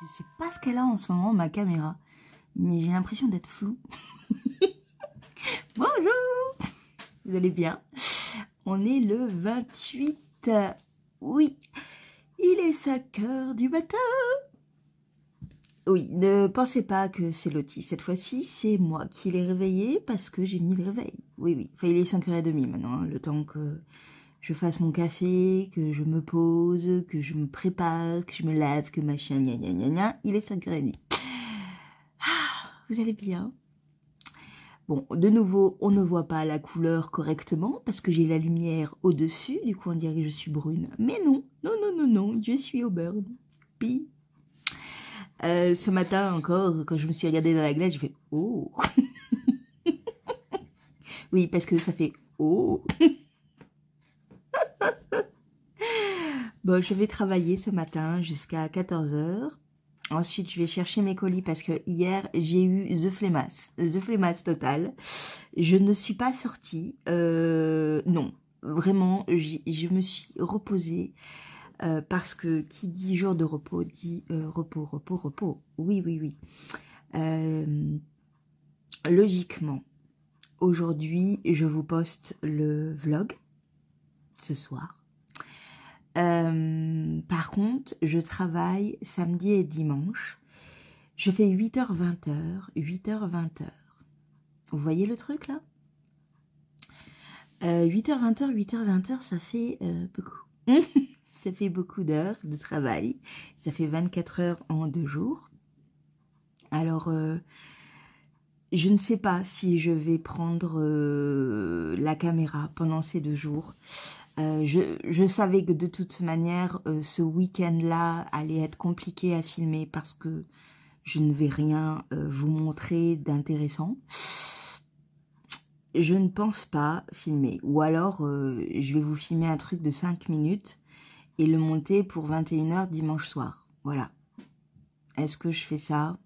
Je sais pas ce qu'elle a en ce moment, ma caméra, mais j'ai l'impression d'être floue. Bonjour, vous allez bien? On est le 28, oui, il est 5 h du matin. Oui, ne pensez pas que c'est Lottie, cette fois-ci, c'est moi qui l'ai réveillée parce que j'ai mis le réveil. Oui, oui, enfin, il est 5 h 30 maintenant, hein, le temps que je fasse mon café, que je me pose, que je me prépare, que je me lave, que machin, gna gna gna gna, il est 5 h 30. Ah, vous allez bien? Bon, de nouveau, on ne voit pas la couleur correctement parce que j'ai la lumière au-dessus, du coup on dirait que je suis brune. Mais non, non, non, non, non, je suis au burn. Pi. Ce matin encore, quand je me suis regardée dans la glace, j'ai fait « Oh !» Oui, parce que ça fait « Oh !» Bon, je vais travailler ce matin jusqu'à 14 h. Ensuite, je vais chercher mes colis parce que hier, j'ai eu the flemmasse totale. Je ne suis pas sortie. Non, vraiment, je me suis reposée parce que qui dit jour de repos dit repos, repos, repos. Oui, oui, oui. Logiquement, aujourd'hui, je vous poste le vlog ce soir. Par contre, je travaille samedi et dimanche. Je fais 8h-20h, 8h-20h. Vous voyez le truc là? 8h-20h, 8h-20h, ça fait beaucoup. Ça fait beaucoup d'heures de travail. Ça fait 24 heures en 2 jours. Alors, je ne sais pas si je vais prendre la caméra pendant ces 2 jours. Je savais que de toute manière, ce week-end-là allait être compliqué à filmer parce que je ne vais rien vous montrer d'intéressant. Je ne pense pas filmer. Ou alors, je vais vous filmer un truc de 5 minutes et le monter pour 21 h dimanche soir. Voilà. Est-ce que je fais ça?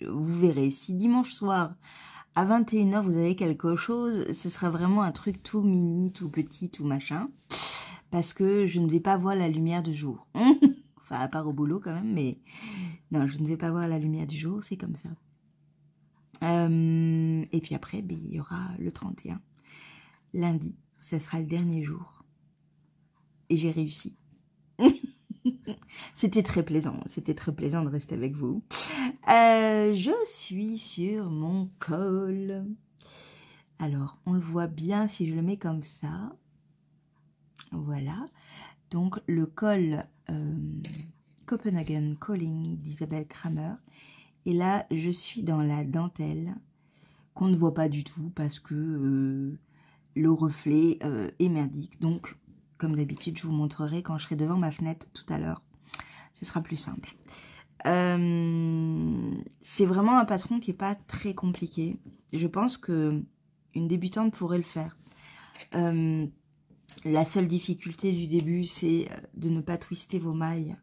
Vous verrez. Si dimanche soir, à 21 h, vous avez quelque chose, ce sera vraiment un truc tout mini, tout petit, tout machin. Parce que je ne vais pas voir la lumière du jour. Enfin, à part au boulot quand même, mais non, je ne vais pas voir la lumière du jour, c'est comme ça. Et puis après, ben, il y aura le 31. Lundi, ça sera le dernier jour. Et j'ai réussi. C'était très plaisant de rester avec vous. Je suis sur mon col. Alors, on le voit bien si je le mets comme ça. Voilà. Donc, le col Copenhagen Calling d'Isabelle Kramer. Et là, je suis dans la dentelle qu'on ne voit pas du tout parce que le reflet est merdique. Donc, comme d'habitude, je vous montrerai quand je serai devant ma fenêtre tout à l'heure. Ce sera plus simple. C'est vraiment un patron qui n'est pas très compliqué. Je pense que une débutante pourrait le faire. La seule difficulté du début, c'est de ne pas twister vos mailles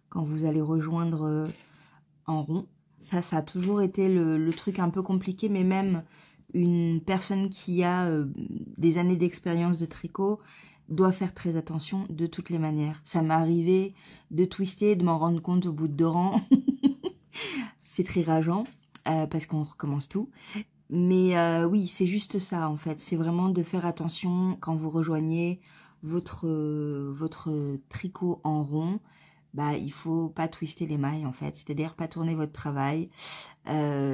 quand vous allez rejoindre en rond. Ça a toujours été le truc un peu compliqué, mais même une personne qui a des années d'expérience de tricot doit faire très attention de toutes les manières. Ça m'est arrivé de twister, de m'en rendre compte au bout de 2 rangs. C'est très rageant, parce qu'on recommence tout. Mais oui, c'est juste ça en fait. C'est vraiment de faire attention quand vous rejoignez votre tricot en rond. Bah, il faut pas twister les mailles en fait, c'est-à-dire pas tourner votre travail,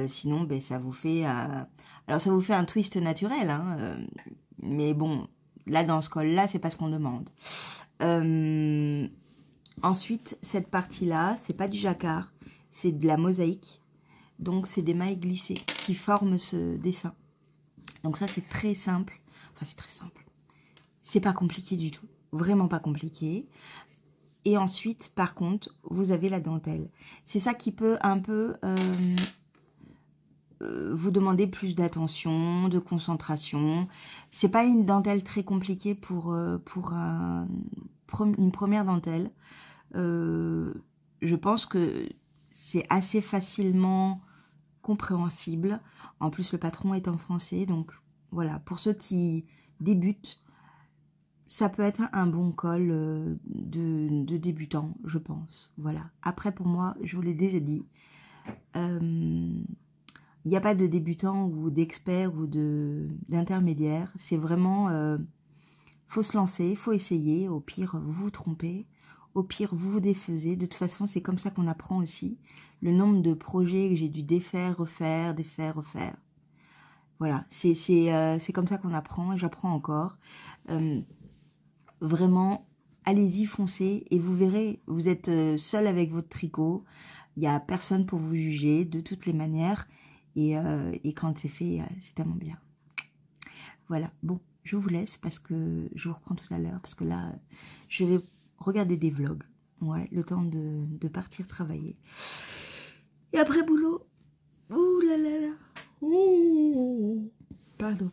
sinon ben, ça vous fait alors ça vous fait un twist naturel, hein, mais bon, là dans ce col là c'est pas ce qu'on demande. Ensuite, cette partie là, c'est pas du jacquard, c'est de la mosaïque, donc c'est des mailles glissées qui forment ce dessin. Donc ça c'est très simple, enfin c'est très simple, c'est pas compliqué du tout, vraiment pas compliqué. Et ensuite, par contre, vous avez la dentelle. C'est ça qui peut un peu vous demander plus d'attention, de concentration. C'est pas une dentelle très compliquée pour une première dentelle. Je pense que c'est assez facilement compréhensible. En plus, le patron est en français. Donc, voilà. Pour ceux qui débutent, ça peut être un bon col de débutant, je pense. Voilà. Après, pour moi, je vous l'ai déjà dit, il n'y a pas de débutant ou d'expert ou d'intermédiaire. C'est vraiment, faut se lancer, faut essayer. Au pire, vous vous trompez. Au pire, vous vous défaisez. De toute façon, c'est comme ça qu'on apprend aussi. Le nombre de projets que j'ai dû défaire, refaire, défaire, refaire. Voilà, c'est comme ça qu'on apprend et j'apprends encore. Vraiment, allez-y, foncez et vous verrez, vous êtes seul avec votre tricot. Il n'y a personne pour vous juger de toutes les manières. Et quand c'est fait, c'est tellement bien. Voilà, bon, je vous laisse parce que je vous reprends tout à l'heure. Parce que là, je vais regarder des vlogs. Ouais, le temps de partir travailler. Et après boulot, ouh là là là. Ouh, pardon,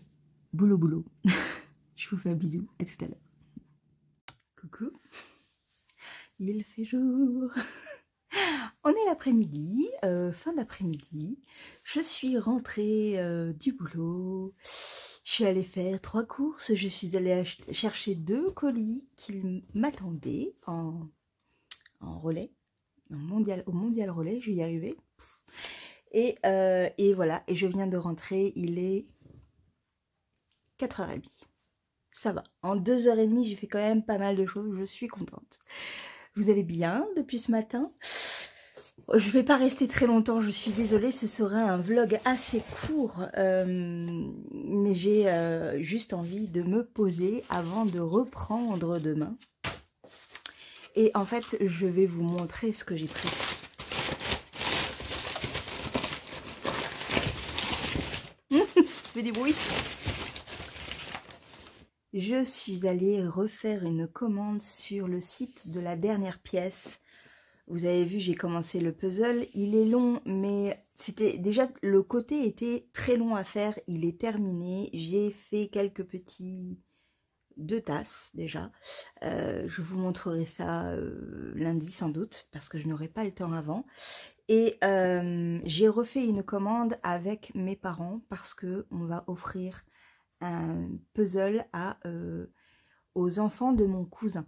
boulot, boulot. Je vous fais un bisou, à tout à l'heure. Coucou, il fait jour. On est l'après-midi, fin d'après-midi. Je suis rentrée du boulot. Je suis allée faire 3 courses. Je suis allée chercher 2 colis qui m'attendaient en relais, au mondial relais. Je vais y arriver. Et voilà, et je viens de rentrer. Il est 4h30. Ça va. En 2h30, j'ai fait quand même pas mal de choses. Je suis contente. Vous allez bien depuis ce matin? Je vais pas rester très longtemps, je suis désolée. Ce sera un vlog assez court. Mais j'ai juste envie de me poser avant de reprendre demain. Et en fait, je vais vous montrer ce que j'ai pris. Ça fait des bruits. Je suis allée refaire une commande sur le site de la dernière pièce. Vous avez vu, j'ai commencé le puzzle. Il est long, mais c'était déjà le côté était très long à faire. Il est terminé. J'ai fait quelques petits 2 tasses déjà. Je vous montrerai ça lundi sans doute parce que je n'aurai pas le temps avant. Et j'ai refait une commande avec mes parents parce que on va offrir un puzzle aux enfants de mon cousin.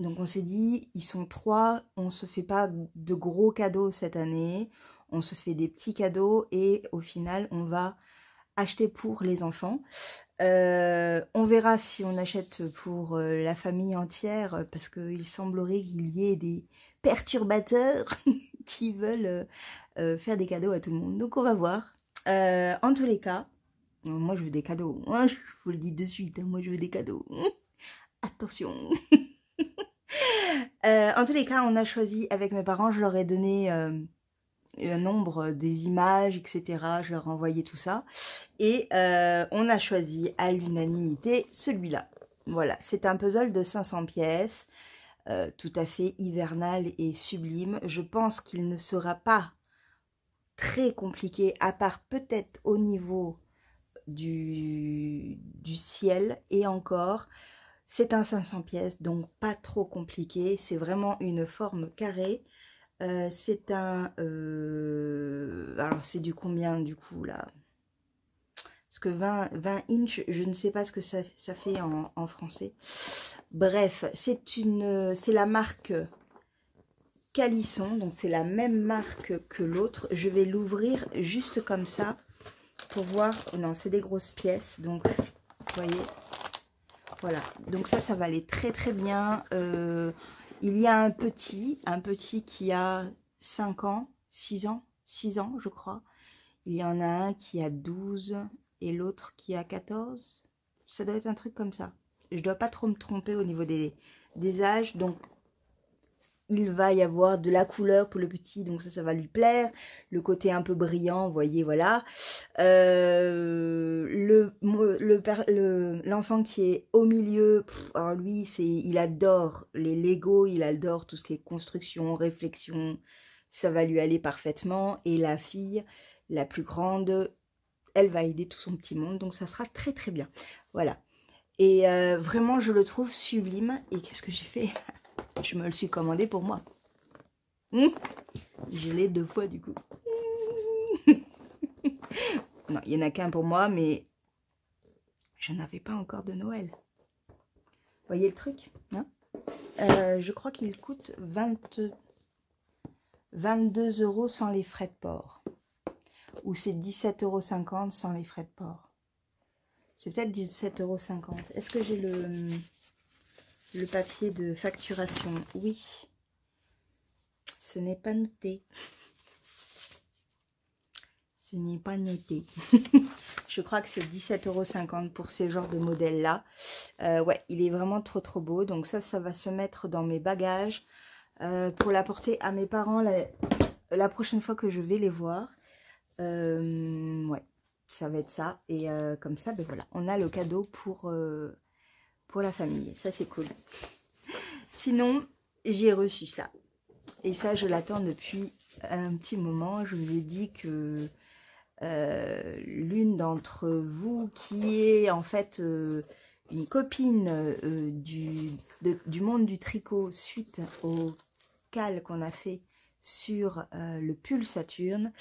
Donc on s'est dit, ils sont 3, on se fait pas de gros cadeaux cette année, on se fait des petits cadeaux et au final on va acheter pour les enfants. On verra si on achète pour la famille entière parce qu'il semblerait qu'il y ait des perturbateurs qui veulent faire des cadeaux à tout le monde. Donc on va voir. En tous les cas, moi je veux des cadeaux, hein, je vous le dis de suite, hein, moi je veux des cadeaux. Attention. En tous les cas, on a choisi avec mes parents, je leur ai donné un nombre des images, etc. Je leur ai envoyé tout ça. Et on a choisi à l'unanimité celui-là. Voilà, c'est un puzzle de 500 pièces, tout à fait hivernal et sublime. Je pense qu'il ne sera pas très compliqué, à part peut-être au niveau du ciel et encore. C'est un 500 pièces, donc pas trop compliqué. C'est vraiment une forme carrée. C'est un... alors, c'est du combien, du coup, là? Parce que 20 inches, je ne sais pas ce que ça fait en français. Bref, c'est la marque Calisson. Donc, c'est la même marque que l'autre. Je vais l'ouvrir juste comme ça pour voir... Non, c'est des grosses pièces. Donc, vous voyez... Voilà, donc ça va aller très très bien. Il y a un petit qui a 5 ans, 6 ans je crois. Il y en a un qui a 12 et l'autre qui a 14. Ça doit être un truc comme ça. Je dois pas trop me tromper au niveau des âges, donc il va y avoir de la couleur pour le petit, donc ça va lui plaire. Le côté un peu brillant, vous voyez, voilà. L'enfant qui est au milieu, alors lui, il adore les Lego, il adore tout ce qui est construction, réflexion. Ça va lui aller parfaitement. Et la fille, la plus grande, elle va aider tout son petit monde, donc ça sera très très bien. Voilà. Et vraiment, je le trouve sublime. Et qu'est-ce que j'ai fait? Je me le suis commandé pour moi. Je l'ai 2 fois du coup. Non, il n'y en a qu'un pour moi, mais je n'avais pas encore de Noël. voyez le truc, hein? Je crois qu'il coûte 22 € sans les frais de port. Ou c'est 17,50 € sans les frais de port. C'est peut-être 17,50 €. Est-ce que j'ai le papier de facturation? Oui. Ce n'est pas noté. Ce n'est pas noté. Je crois que c'est 17,50 € pour ces genres de modèles-là. Ouais, il est vraiment trop beau. Donc ça va se mettre dans mes bagages pour l'apporter à mes parents la prochaine fois que je vais les voir. Ouais, ça va être ça. Et comme ça, ben voilà, on a le cadeau pour la famille. Ça, c'est cool. Sinon, j'ai reçu ça. Et ça, je l'attends depuis un petit moment. Je vous ai dit que l'une d'entre vous qui est en fait une copine du monde du tricot suite au cal qu'on a fait sur le pull Saturne,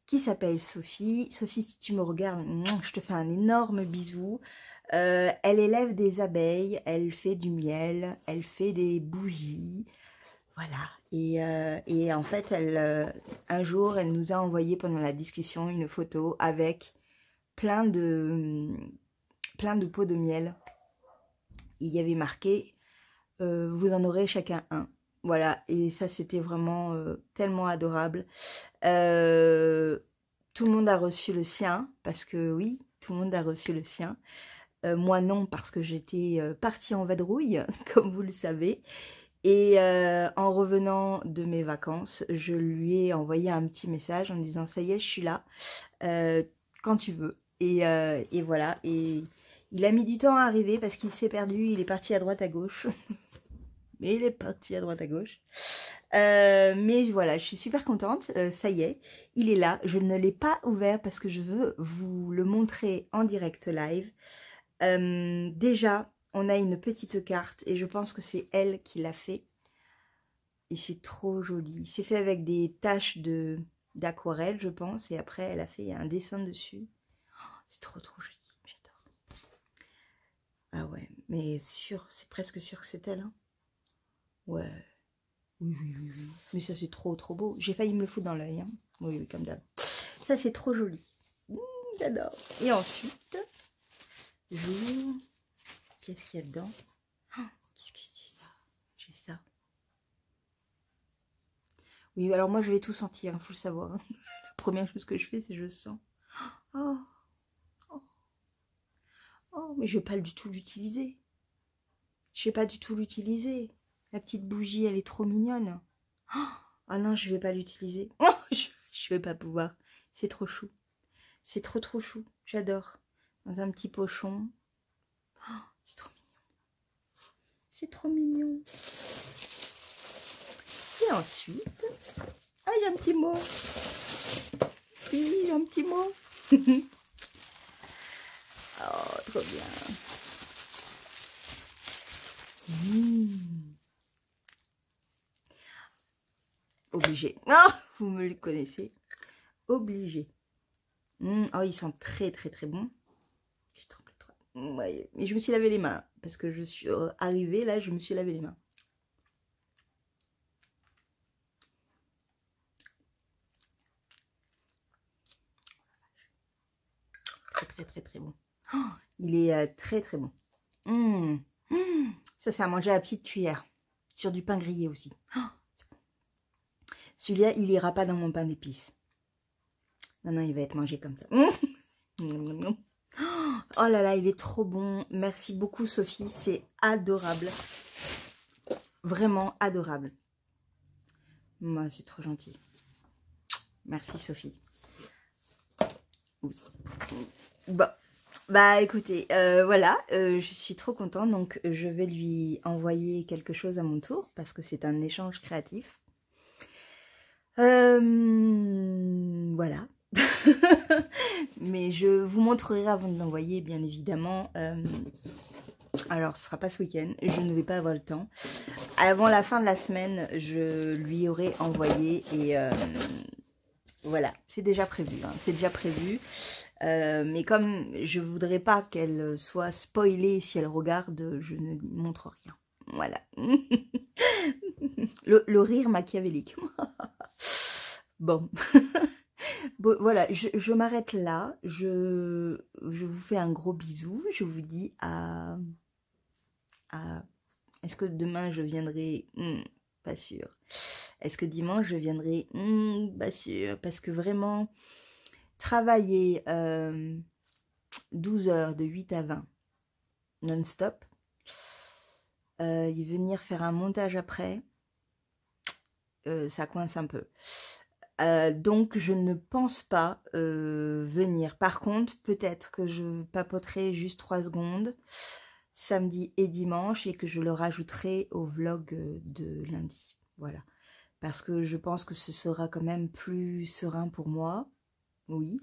qui s'appelle Sophie. Sophie, si tu me regardes, je te fais un énorme bisou. Elle élève des abeilles, elle fait du miel, elle fait des bougies. Voilà, et en fait, un jour, elle nous a envoyé pendant la discussion une photo avec plein de pots de miel. Il y avait marqué « Vous en aurez chacun un ». Voilà, et ça, c'était vraiment tellement adorable. Tout le monde a reçu le sien, parce que oui, tout le monde a reçu le sien. Moi non, parce que j'étais partie en vadrouille, comme vous le savez. Et en revenant de mes vacances, je lui ai envoyé un petit message en disant « Ça y est, je suis là, quand tu veux ». Et voilà, et il a mis du temps à arriver parce qu'il s'est perdu, il est parti à droite à gauche. Mais il est parti à droite à gauche. Mais voilà, je suis super contente, ça y est, il est là. Je ne l'ai pas ouvert parce que je veux vous le montrer en direct live. Déjà, on a une petite carte et je pense que c'est elle qui l'a fait. Et c'est trop joli. C'est fait avec des taches d'aquarelle, je pense. Et après, elle a fait un dessin dessus. Oh, c'est trop joli. J'adore. Ah ouais, mais sûr, c'est presque sûr que c'est elle. Hein. Ouais. Oui. Mais ça, c'est trop beau. J'ai failli me le foutre dans l'œil. Hein. Oui, comme d'hab. Ça, c'est trop joli. J'adore. Et ensuite, j'ouvre. Qu'est-ce qu'il y a dedans? Oh, qu'est-ce que c'est ça? J'ai ça. Oui, alors moi je vais tout sentir, il faut le savoir. La première chose que je fais, c'est je sens. Oh, mais je vais pas du tout l'utiliser. Je vais pas du tout l'utiliser. La petite bougie, elle est trop mignonne. Ah non, je vais pas l'utiliser. Je vais pas pouvoir. C'est trop chou. C'est trop chou. J'adore. Dans un petit pochon. C'est trop mignon. C'est trop mignon. Et ensuite, ah, j'ai un petit mot. Oui, j'ai un petit mot. Oh, trop bien. Obligé. Oh, vous me le connaissez. Obligé. Oh, ils sont très bons. Je tremble trop. Ouais, mais je me suis lavé les mains. Parce que je suis arrivée, là, je me suis lavé les mains. Très bon. Oh, il est très bon. Ça, c'est à manger à la petite cuillère. Sur du pain grillé aussi. Oh, bon. Celui-là, il ira pas dans mon pain d'épices. Non, il va être mangé comme ça. Oh là là, il est trop bon. Merci beaucoup, Sophie. C'est adorable. Vraiment adorable. Moi, c'est trop gentil. Merci, Sophie. Bon. Bah écoutez, voilà, je suis trop contente, donc je vais lui envoyer quelque chose à mon tour, parce que c'est un échange créatif. Voilà. Mais je vous montrerai avant de l'envoyer, bien évidemment. Alors, ce sera pas ce week-end, je ne vais pas avoir le temps. Avant la fin de la semaine, je lui aurai envoyé et... voilà, c'est déjà prévu, hein, c'est déjà prévu. Mais comme je voudrais pas qu'elle soit spoilée si elle regarde, je ne montre rien. Voilà. Le rire machiavélique. Bon. Bon, voilà, je m'arrête là. Je vous fais un gros bisou. Je vous dis à... Est-ce que demain je viendrai? Pas sûr. Est-ce que dimanche je viendrai? Pas sûr. Parce que vraiment, travailler 12 heures de 8 à 20 non-stop, y venir faire un montage après, ça coince un peu. Donc je ne pense pas venir. Par contre, peut-être que je papoterai juste 3 secondes samedi et dimanche et que je le rajouterai au vlog de lundi. Voilà. Parce que je pense que ce sera quand même plus serein pour moi. Oui.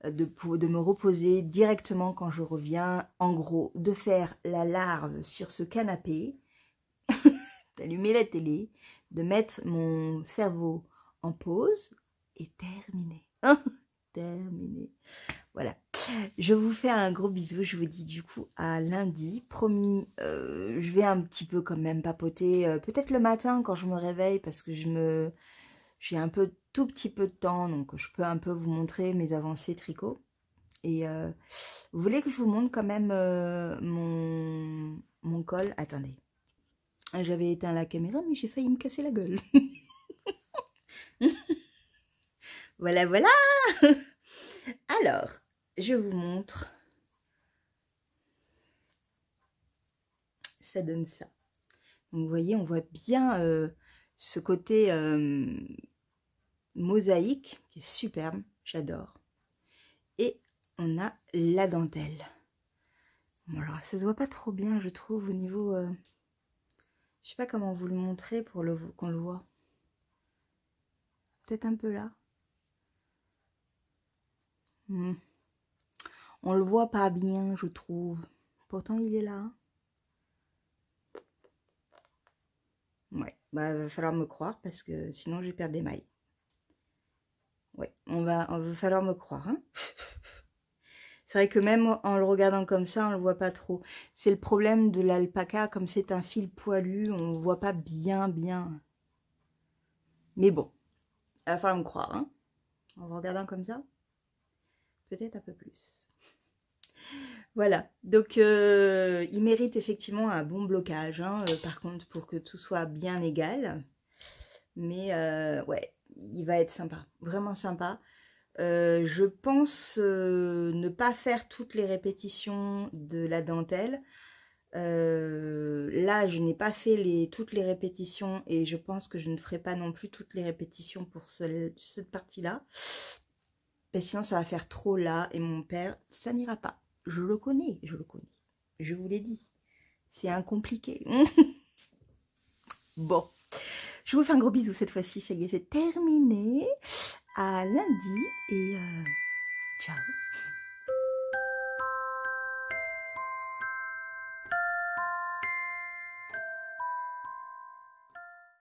De me reposer directement quand je reviens. En gros, de faire la larve sur ce canapé, d'allumer la télé, de mettre mon cerveau en pause et terminé. Terminé. Voilà. Je vous fais un gros bisou. Je vous dis du coup à lundi. Promis, je vais un petit peu quand même papoter. Peut-être le matin quand je me réveille parce que j'ai un peu tout petit peu de temps. Donc je peux un peu vous montrer mes avancées tricot. Et vous voulez que je vous montre quand même mon col? Attendez. J'avais éteint la caméra mais j'ai failli me casser la gueule. Voilà, voilà. Alors, je vous montre. Ça donne ça. Donc, vous voyez, on voit bien ce côté mosaïque qui est superbe. J'adore. Et on a la dentelle. Bon, alors, ça se voit pas trop bien, je trouve, au niveau... je sais pas comment vous le montrer pour qu'on le voit. Peut-être un peu là. On le voit pas bien, je trouve. Pourtant, il est là. Ouais, bah, il va falloir me croire parce que sinon, je vais perdre des mailles. Ouais, on va falloir me croire. Hein. C'est vrai que même en le regardant comme ça, on le voit pas trop. C'est le problème de l'alpaca, comme c'est un fil poilu, on voit pas bien. Mais bon, il va falloir me croire. Hein. En le regardant comme ça, peut-être un peu plus. Voilà, donc il mérite effectivement un bon blocage, hein, par contre, pour que tout soit bien égal. Mais ouais, il va être sympa, vraiment sympa. Je pense ne pas faire toutes les répétitions de la dentelle. Là, je n'ai pas fait toutes les répétitions et je pense que je ne ferai pas non plus toutes les répétitions pour cette partie-là. Sinon, ça va faire trop là et mon père, ça n'ira pas. Je le connais, je le connais. Je vous l'ai dit. C'est incompliqué. Bon. Je vous fais un gros bisou cette fois-ci. Ça y est, c'est terminé. À lundi. Et